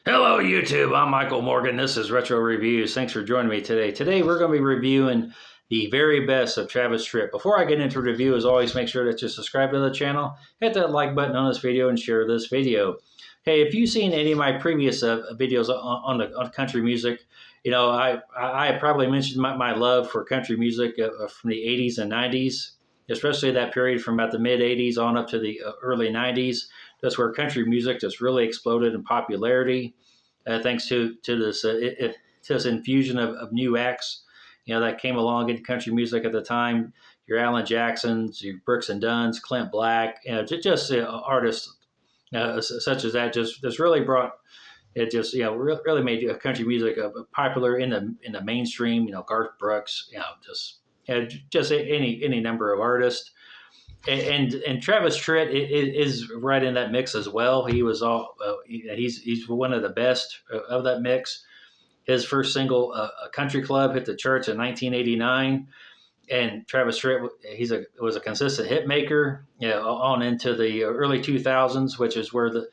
Hello, YouTube. I'm Michael Morgan. This is Retro Reviews. Thanks for joining me today. Today, we're going to be reviewing the very best of Travis Tritt. Before I get into the review, as always, make sure that you subscribe to the channel, hit that like button on this video, and share this video. Hey, if you've seen any of my previous videos on country music, I probably mentioned my love for country music from the 80s and 90s, especially that period from about the mid 80s on up to the early 90s. That's where country music just really exploded in popularity, thanks to this infusion of new acts, that came along in country music at the time. Your Alan Jacksons, your Brooks and Dunns, Clint Black, just artists such as that just really brought it. Just really made country music popular in the mainstream. Garth Brooks, just any number of artists. And Travis Tritt is right in that mix as well. He was he's one of the best of that mix. His first single, "Country Club," hit the charts in 1989, and Travis Tritt was a consistent hit maker. On into the early 2000s, which is where the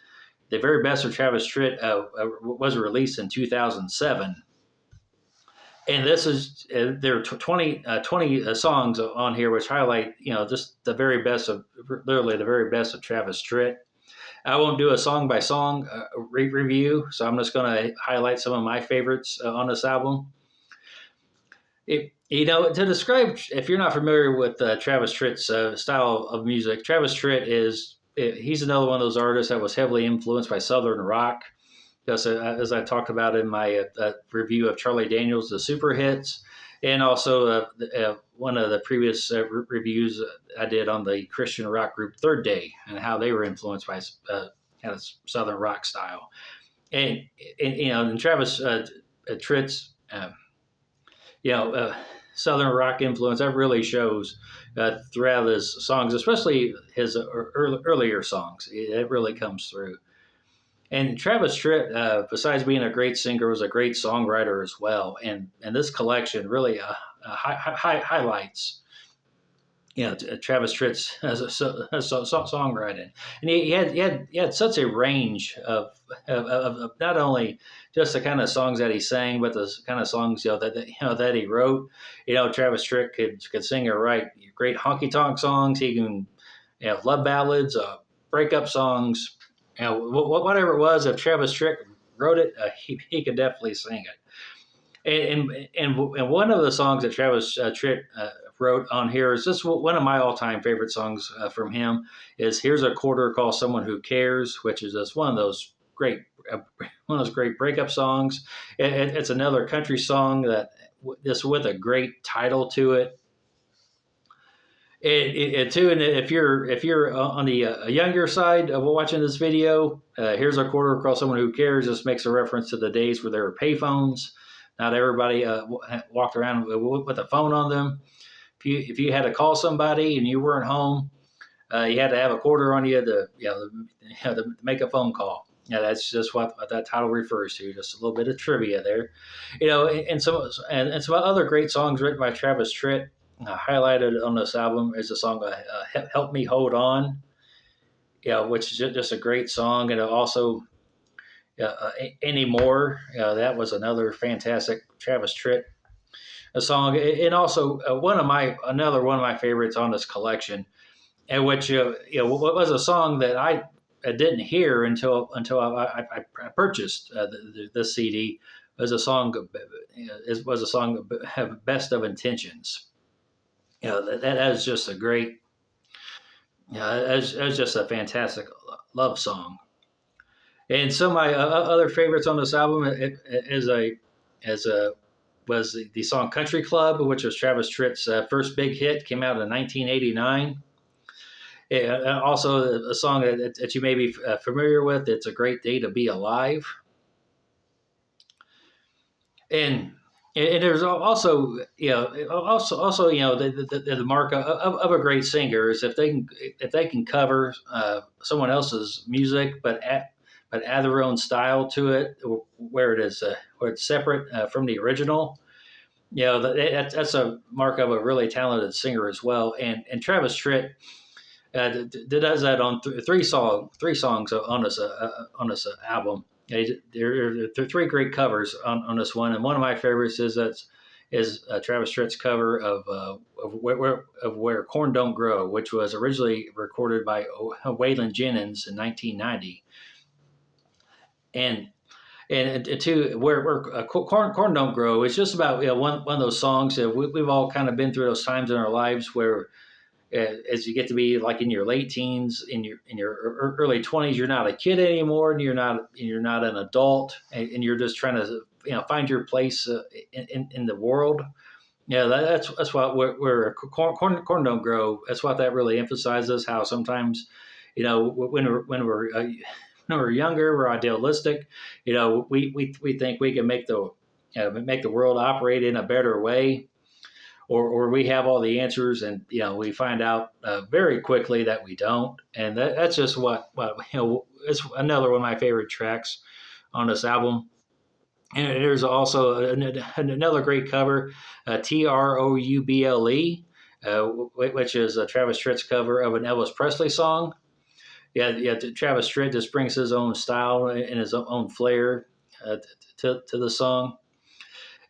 very best of Travis Tritt was released in 2007. And this is there are 20 songs on here which highlight just the very best of literally the very best of Travis Tritt. I won't do a song by song review, so I'm just going to highlight some of my favorites on this album. To describe, if you're not familiar with Travis Tritt's style of music, Travis Tritt he's another one of those artists that was heavily influenced by Southern rock. Just as I talked about in my review of Charlie Daniels' The Super Hits, and also one of the previous reviews I did on the Christian rock group Third Day and how they were influenced by kind of Southern rock style. And Travis Tritt's Southern rock influence that really shows throughout his songs, especially his earlier songs. It really comes through. And Travis Tritt, besides being a great singer, was a great songwriter as well. And this collection really highlights, Travis Tritt's as songwriting. And he had such a range of not only just the kind of songs that he sang, but the kind of songs that he wrote. Travis Tritt could sing or write great honky tonk songs. He can love ballads, breakup songs. Whatever it was, if Travis Tritt wrote it, he could definitely sing it. And one of the songs that Travis Tritt wrote on here is just one of my all-time favorite songs from him. Is "Here's a Quarter, Call Someone Who Cares," which is just one of those great breakup songs. It's another country song that just with a great title to it. Too, and if you're on the younger side of watching this video, "Here's a Quarter, Call Someone Who Cares" just makes a reference to the days where there were payphones. Not everybody walked around with a phone on them. If you had to call somebody and you weren't home, you had to have a quarter on you to make a phone call. That's just what that title refers to. Just a little bit of trivia there, and some other great songs written by Travis Tritt. Highlighted on this album is the song "Help Me Hold On," which is just a great song, and also "Anymore." That was another fantastic Travis Tritt song, and also another one of my favorites on this collection, and which was a song that I didn't hear until I purchased this CD. Was a song "Best of Intentions." That is just a great, that's just a fantastic love song. And some of my other favorites on this album was the song "Country Club," which was Travis Tritt's first big hit, came out in 1989. Also, a song that you may be familiar with. "It's a Great Day to Be Alive." And there's also the mark of a great singer is if they can cover someone else's music but add their own style to it where it's separate from the original. That's a mark of a really talented singer as well. And Travis Tritt does that on three songs on this album. There are three great covers on this one, and one of my favorites is Travis Tritt's cover of Where Corn Don't Grow, which was originally recorded by Waylon Jennings in 1990, and two where corn don't grow. It's just about one of those songs that we've all kind of been through those times in our lives where as you get to be like in your late teens, in your early 20s, you're not a kid anymore, and you're not an adult, and you're just trying to find your place in the world. Yeah, that's what where corn don't grow. That's what that really emphasizes. How sometimes, when we're younger, we're idealistic. We think we can make the world operate in a better way, or we have all the answers, and we find out very quickly that we don't. And that's just what it's another one of my favorite tracks on this album. And there's also another great cover, Trouble, which is Travis Tritt's cover of an Elvis Presley song. Yeah. Travis Tritt just brings his own style and his own flair to the song,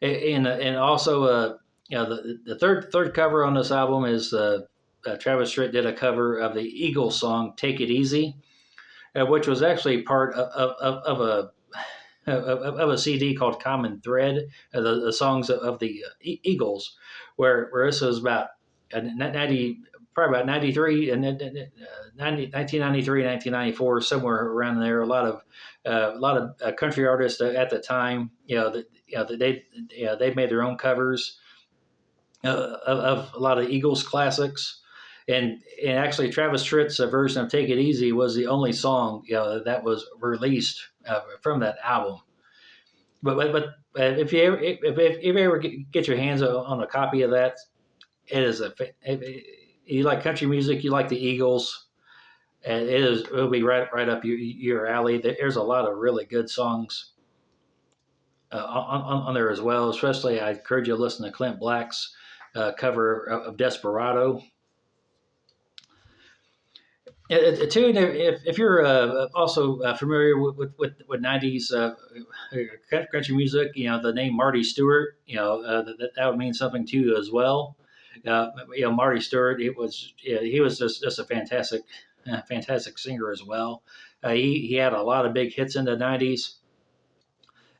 and also the third cover on this album is Travis Tritt did a cover of the Eagles song "Take It Easy," which was actually part of a CD called Common Thread, the songs of the Eagles, where this was about 90, probably about 93 and 1993, 1994, somewhere around there. A lot of country artists at the time, they made their own covers of a lot of Eagles classics. And actually, Travis Tritt's version of "Take It Easy" was the only song that was released from that album. But if you ever get your hands on a copy of that, it is if you like country music, you like the Eagles, and it'll be right up your alley. There's a lot of really good songs on there as well. Especially, I encourage you to listen to Clint Black's cover of "Desperado." Too, if you're also familiar with 90s country music, the name Marty Stewart, that would mean something to you as well. Marty Stewart, he was just a fantastic singer as well. He had a lot of big hits in the 90s,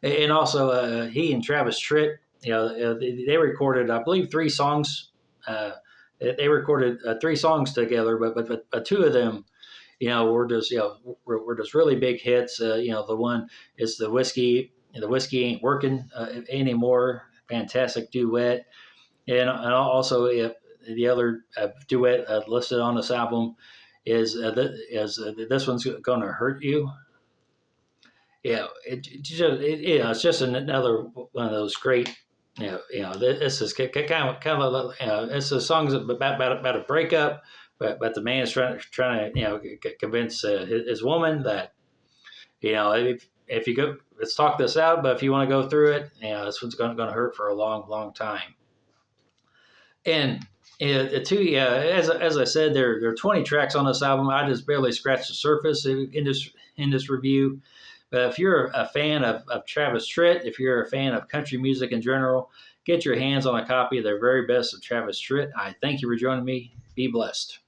and also he and Travis Tritt, they recorded, I believe, three songs. They recorded three songs together, but two of them, we're just really big hits. The one is the whiskey ain't working anymore. Fantastic duet, and also the other duet listed on this album is this one's gonna hurt you. It's just another one of those great. This is kind of it's a songs about a breakup, but the man is trying to convince his woman that if you go, let's talk this out, but if you want to go through it, this one's going to hurt for a long time. And as I said, there are 20 tracks on this album. I just barely scratched the surface in this review. But if you're a fan of Travis Tritt, if you're a fan of country music in general, get your hands on a copy of their very best of Travis Tritt. I thank you for joining me. Be blessed.